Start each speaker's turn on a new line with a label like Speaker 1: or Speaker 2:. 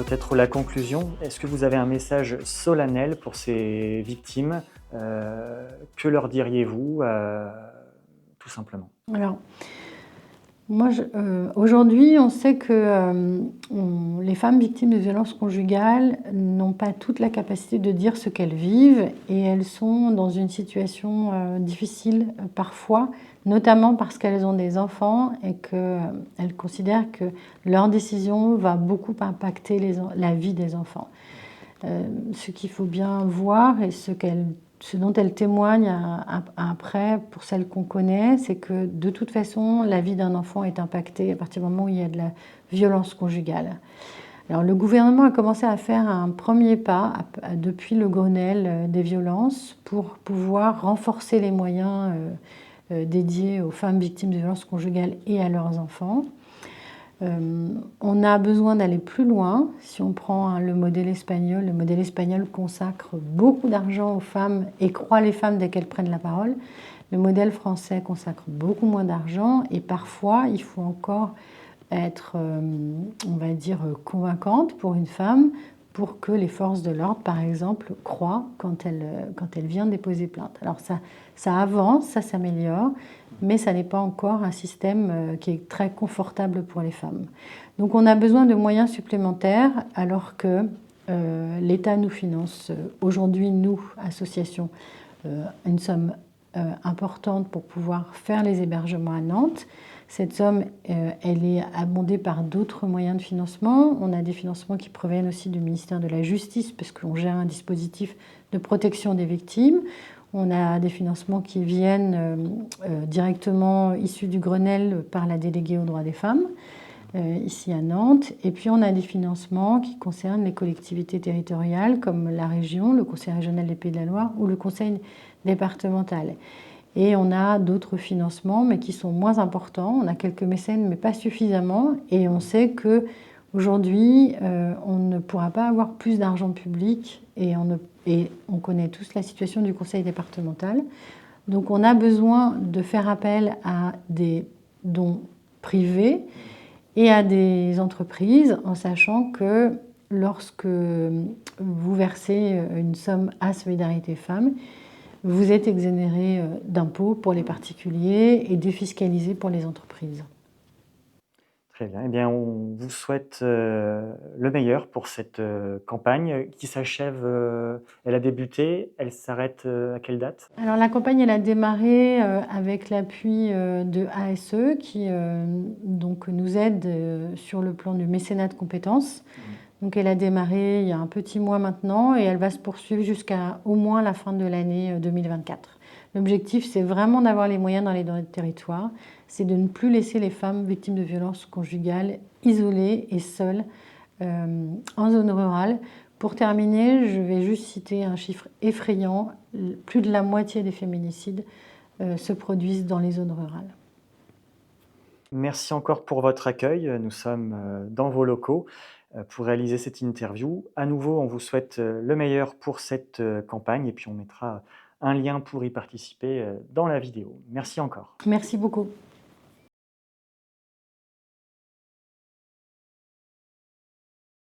Speaker 1: peut-être la conclusion. Est-ce que vous avez un message solennel pour ces victimes? Que leur diriez-vous, tout simplement?
Speaker 2: Alors, moi, aujourd'hui, on sait que les femmes victimes de violences conjugales n'ont pas toute la capacité de dire ce qu'elles vivent et elles sont dans une situation difficile parfois, notamment parce qu'elles ont des enfants et qu'elles considèrent que leur décision va beaucoup impacter la vie des enfants. Ce qu'il faut bien voir et ce dont elles témoignent après, pour celles qu'on connaît, c'est que de toute façon, la vie d'un enfant est impactée à partir du moment où il y a de la violence conjugale. Alors, le gouvernement a commencé à faire un premier pas depuis le Grenelle des violences pour pouvoir renforcer les moyens dédiés aux femmes victimes de violences conjugales et à leurs enfants. On a besoin d'aller plus loin. Si on prend le modèle espagnol consacre beaucoup d'argent aux femmes et croit les femmes dès qu'elles prennent la parole. Le modèle français consacre beaucoup moins d'argent et parfois il faut encore être, on va dire, convaincante pour une femme pour que les forces de l'ordre, par exemple, croient quand elle vient déposer plainte. Alors ça avance, ça s'améliore, mais ça n'est pas encore un système qui est très confortable pour les femmes. Donc on a besoin de moyens supplémentaires alors que l'État nous finance aujourd'hui, nous, associations, une somme importante pour pouvoir faire les hébergements à Nantes. Cette somme, elle est abondée par d'autres moyens de financement. On a des financements qui proviennent aussi du ministère de la Justice, parce qu'on gère un dispositif de protection des victimes. On a des financements qui viennent directement issus du Grenelle par la déléguée aux droits des femmes, ici à Nantes. Et puis on a des financements qui concernent les collectivités territoriales, comme la région, le Conseil régional des Pays de la Loire ou le Conseil départemental. Et on a d'autres financements, mais qui sont moins importants. On a quelques mécènes, mais pas suffisamment. Et on sait qu'aujourd'hui, on ne pourra pas avoir plus d'argent public. Et on connaît tous la situation du conseil départemental. Donc on a besoin de faire appel à des dons privés et à des entreprises, en sachant que lorsque vous versez une somme à Solidarité Femmes, vous êtes exonéré d'impôts pour les particuliers et défiscalisé pour les entreprises.
Speaker 1: Très bien. Eh bien, on vous souhaite le meilleur pour cette campagne qui s'achève. Elle a débuté, elle s'arrête à quelle date?
Speaker 2: Alors la campagne, elle a démarré avec l'appui de ASE qui donc nous aide sur le plan du mécénat de compétences. Donc elle a démarré il y a un petit mois maintenant et elle va se poursuivre jusqu'à au moins la fin de l'année 2024. L'objectif, c'est vraiment d'avoir les moyens dans les territoires, c'est de ne plus laisser les femmes victimes de violences conjugales isolées et seules en zone rurale. Pour terminer, je vais juste citer un chiffre effrayant. Plus de la moitié des féminicides se produisent dans les zones rurales.
Speaker 1: Merci encore pour votre accueil. Nous sommes dans vos locaux pour réaliser cette interview. À nouveau, on vous souhaite le meilleur pour cette campagne et puis on mettra un lien pour y participer dans la vidéo. Merci encore.
Speaker 2: Merci beaucoup.